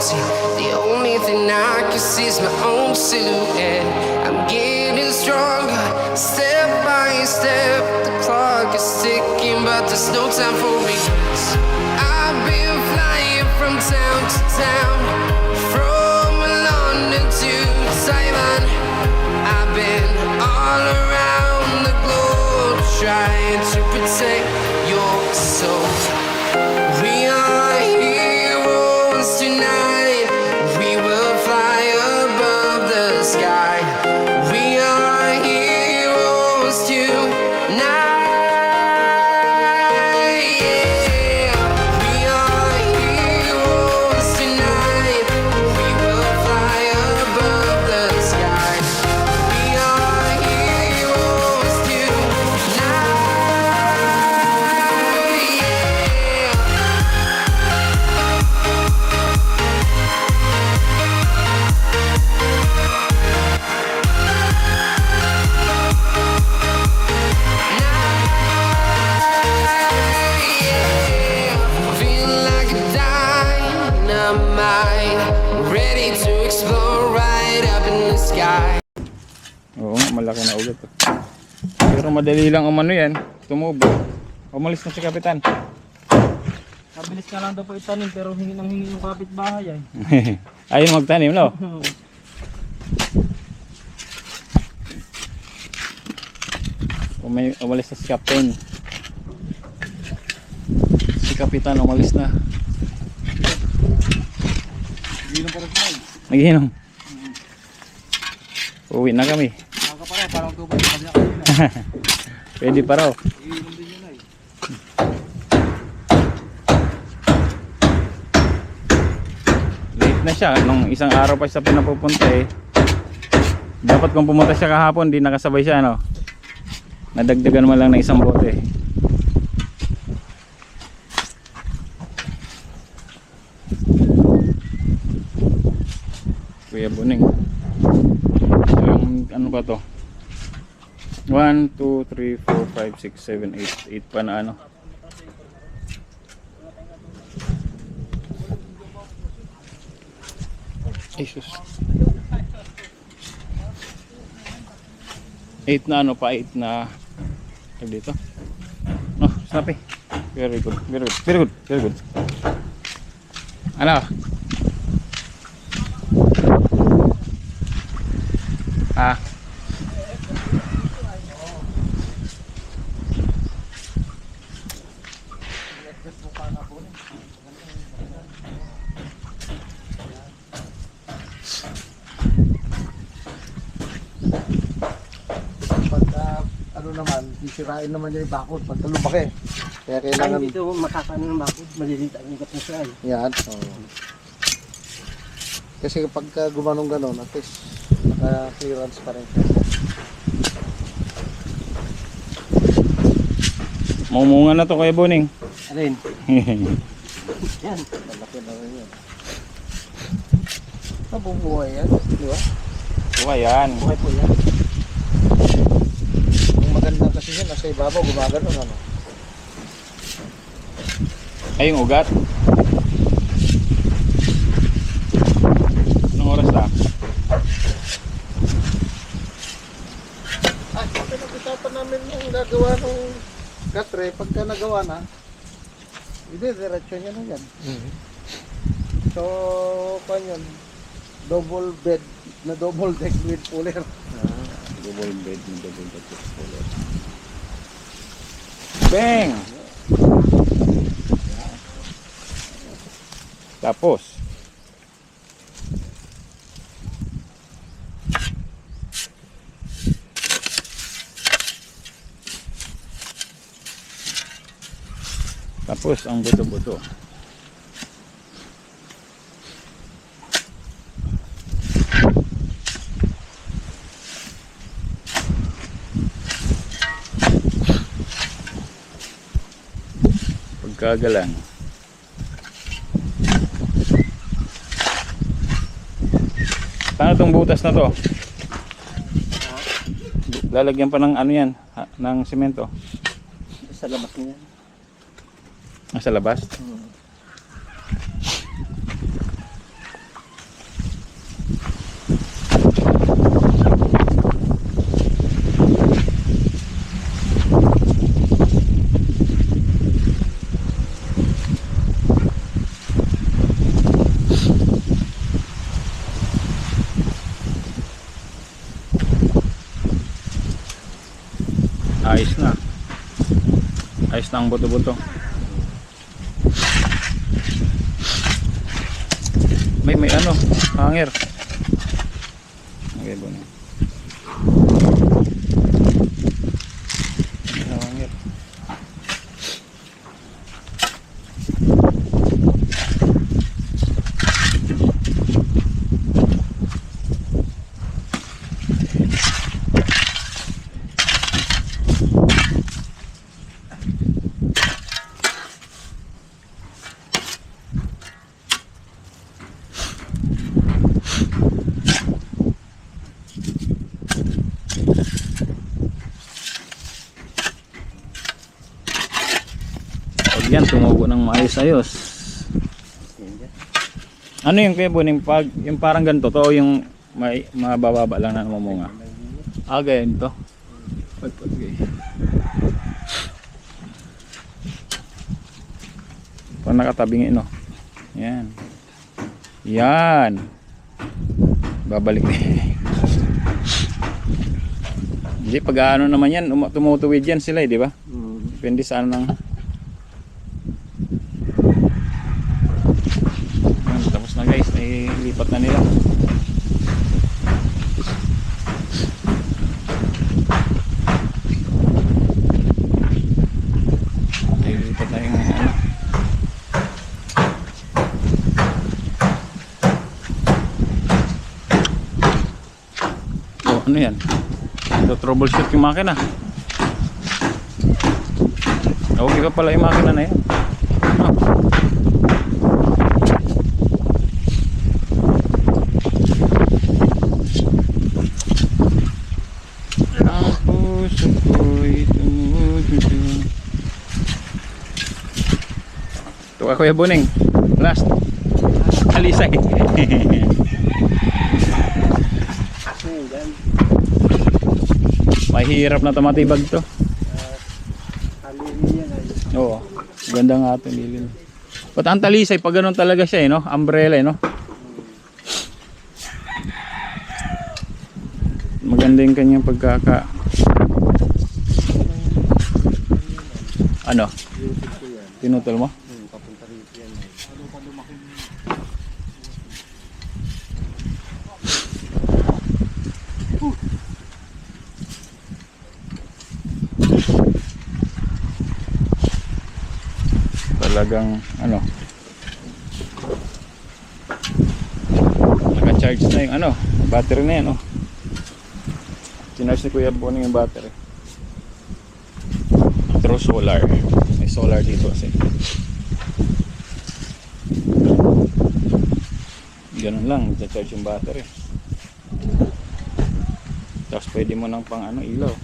empty. The only thing I can see is my own silhouette. I'm getting stronger, step by step. The clock is ticking, but there's no time for regrets. I've been flying from town to town, from London to Taiwan. I've been all around the globe trying to protect your soul. We are heroes tonight. We will fly above the sky. We are heroes tonight. Yeah. We are heroes tonight. We will fly above the sky. We are heroes tonight. Yeah. Feel like a dynamite, ready to explode right up in the sky. Oo, malaki na ulit. Pero madali lang umano yan. Tumubo. Umalis na si Kapitan. Mabilis ka lang daw po itanim pero hingi ng hingi yung kapitbahay ay. Ayun magtanim, no? Umalis na si Captain. Si Kapitan umalis na. Hindi pa rin tayo. Nagiinom. Uwi na kami. Maka pa rin, parang tubig sa kabila kanina. Pwede pa raw. Iinom din yun ay. Late na siya. Nung isang araw pa siya pinapupunta eh. Dapat kung pumunta siya kahapon, di nakasabay siya, no? Nadagdagan mo lang ng isang bote. Kuya Buning. So yung ano ba to? 1, 2, 3, 4, 5, 6, 7, 8 8 pa na ano. Jesus. 8 na ano pa, 8 na dito. Oh, snappy. Very good, very good, very good, very good. Ano? Ah. Ano naman, sisirain naman niya yung bakod pagka lumaki. Kaya kailangan... Ay, dito makakaano ng bakod, maliliit ang ikat na siya ay. Yan. Kasi kapag gumanong ganon, at least naka-clearance pa rin. Mamunga na to Kuya Buning. Alin? Yan. Malaki na rin yan. Nabubuhay yan, di ba? Buhay yan. Buhay po yan. Ang maganda kasi yan, nasa ibabaw, gumaganon ano. Ay, yung ugat. Anong oras na? Ah, pinag-usapan namin yung gagawa ng gatre, pagka nagawa na, hindi, diretso niya na yan. So, pan yun, double bed, na double deck with cooler. Double bed ng double bed with cooler. Bang! Tapos ang buto-buto. Pagkagalang. Paano tong butas na to? Lalagyan pa ng ano yan, ng semento. Sa labas niya. Sa labas? ayos na. Ayos na ang buto-buto. May ano, hanger. Okay, boning. May hanger. Yan, tumubo ng maayos-ayos. Ano yung kuya Boning, pag yung parang ganito to, yung may mabababa lang na mamunga. Ganyan to. Okay. Pag nakatabing no. Yan. Yan. Babalik. Hindi, pag ano naman yan, tumutuwid yan sila di ba? Depende sa ano ng tapos na guys, nailipat na nila. Nailipat na yung ano. Oh, ano yan? Ito troubleshoot yung makina. Okay pa pala yung makina na yan. Ito Kuya Boning, last alisay. Mahirap na tumatibag to. Oo, ganda nga ito lilin. But ang talisay pag ganun talaga siya no, umbrella no. Maganda yung kanyang pagkaka ano? Tinutol mo? Talagang ano, naka-charge na yung ano, battery na yan Sinarge ni Kuya Boning yung battery through solar. May solar dito kasi. Ganun lang, i-charge yung battery. Tapos pwede mo nang pang ano, ilaw.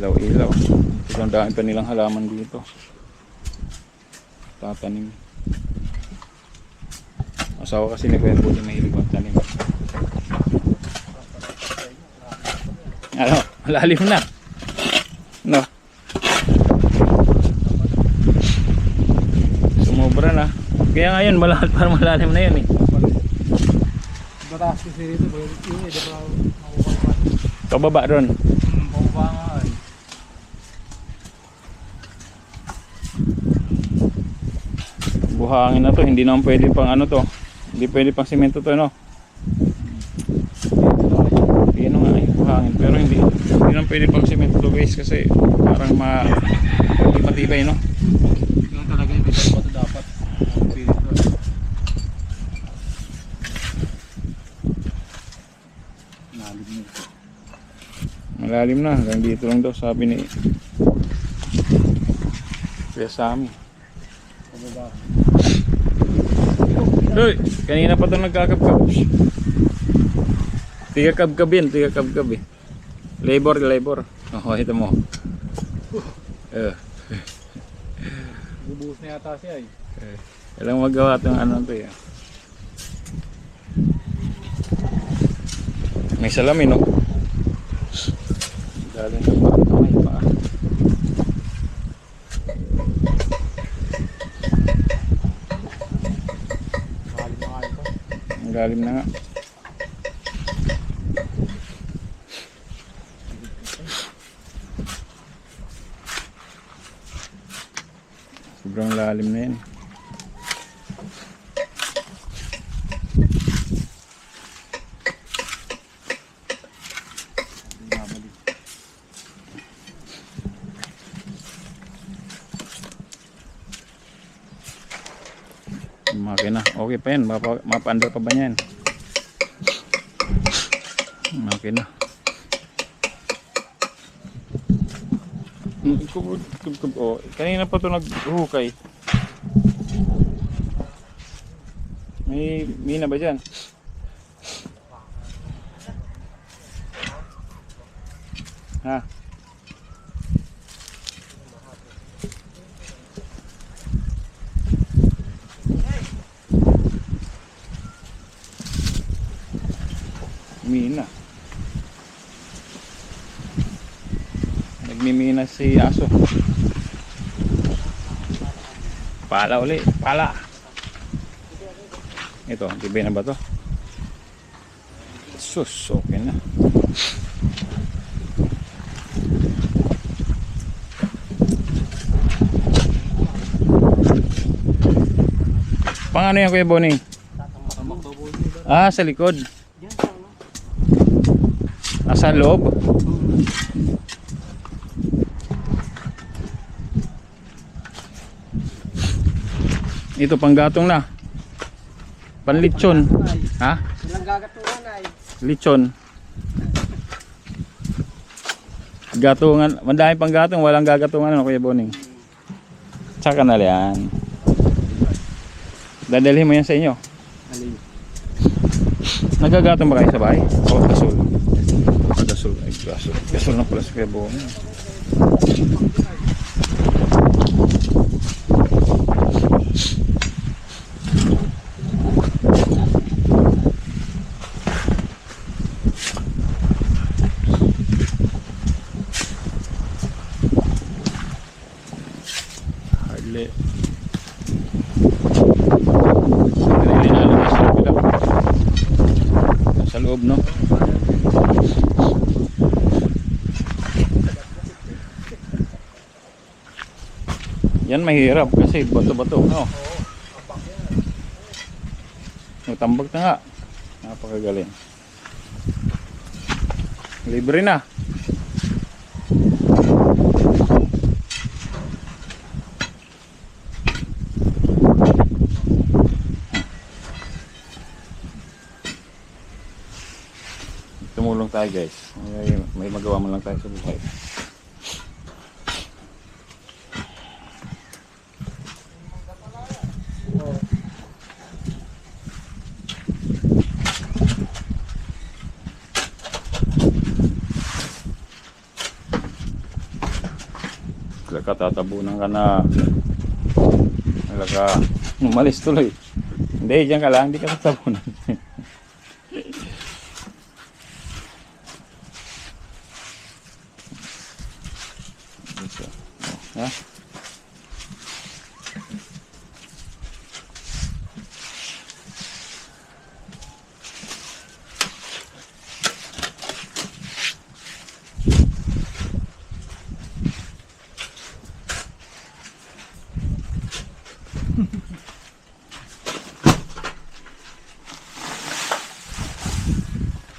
Ilaw. Ang dami pa nilang halaman dito. Tatanim. Asawa kasi ni Kuya Boning mahilig magtanim. Ano? Malalim na. No? Sumobra na. Kaya ngayon parang malalim na yun Bataas kasi rito, yun di ba makukuha pa. Kababa ron. Makukuha nga Buhangin na to, hindi naman pwede pang ano to. Hindi pwede pang simento to no. Yan nga yung buhangin, pero hindi naman pwede pang simento to guys kasi parang hindi matibay no. Yung talaga yung bato dapat. Malalim na, hanggang dito lang daw sabi ni Kuya Sammy. Uy, kanina pa ito nagkakabkab. Tiga kabkab eh. Labor. Oh, ito mo. Bubuhos na yata siya Kailangan magawa itong ano ito May salamin no. Dali na pa. May pa. Lalim na nga. Sobrang lalim na yan. Makina. Okay pa yan. Mapa-under pa ba yan? Makina. Oh, kanina pa ito nag-hukay. May mina ba dyan? Ha? Mina. Nagmimina si aso. Pala uli, pala. Ito, tibay na ba to? Sus, okay na. Pang ano yan, Kuya Boning? Ah, sa likod. Nasa loob. Ito panggatong na. Panlitsyon. Ha? Ilang gagatungan ay. Litsyon. Gatungan, mandami pang gatong, walang gagatungan ano, Kuya Boning. Tsaka na yan. Dadalhin mo yan sa inyo. Nagagatong ba kayo sa bahay? O gasol? Gasol, ay gasol. Gasol na pala sa Kuya Boning. Hardly. Sa loob, no? Yan mahirap kasi bato-bato, no? Tambak na nga. Napakagaling. Libre na. Tumulong tayo, guys. May magawa mo lang tayo sa buhay. Katatabunan ka na talaga umalis tuloy. Hindi, dyan ka lang, hindi ka tatabunan. Ha?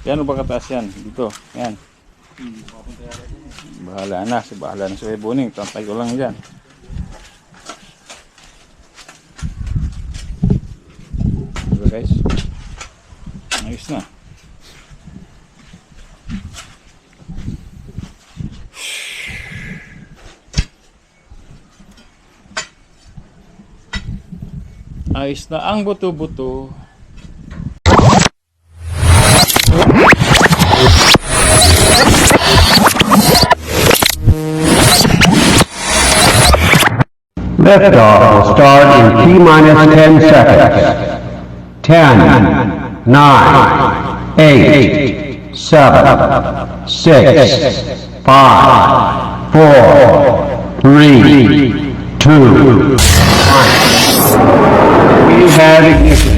Yan ba kataas yan? Dito. Yan. Bahala na. Bahala na si Kuya Boning. Tantay ko lang dyan. Diba guys? Ayos na. Ayos na ang buto-buto. Liftoff will start in T-minus 10 seconds. 10, 9, 8, 7, 6, 5, 4, 3, 2, 1. We have ignition.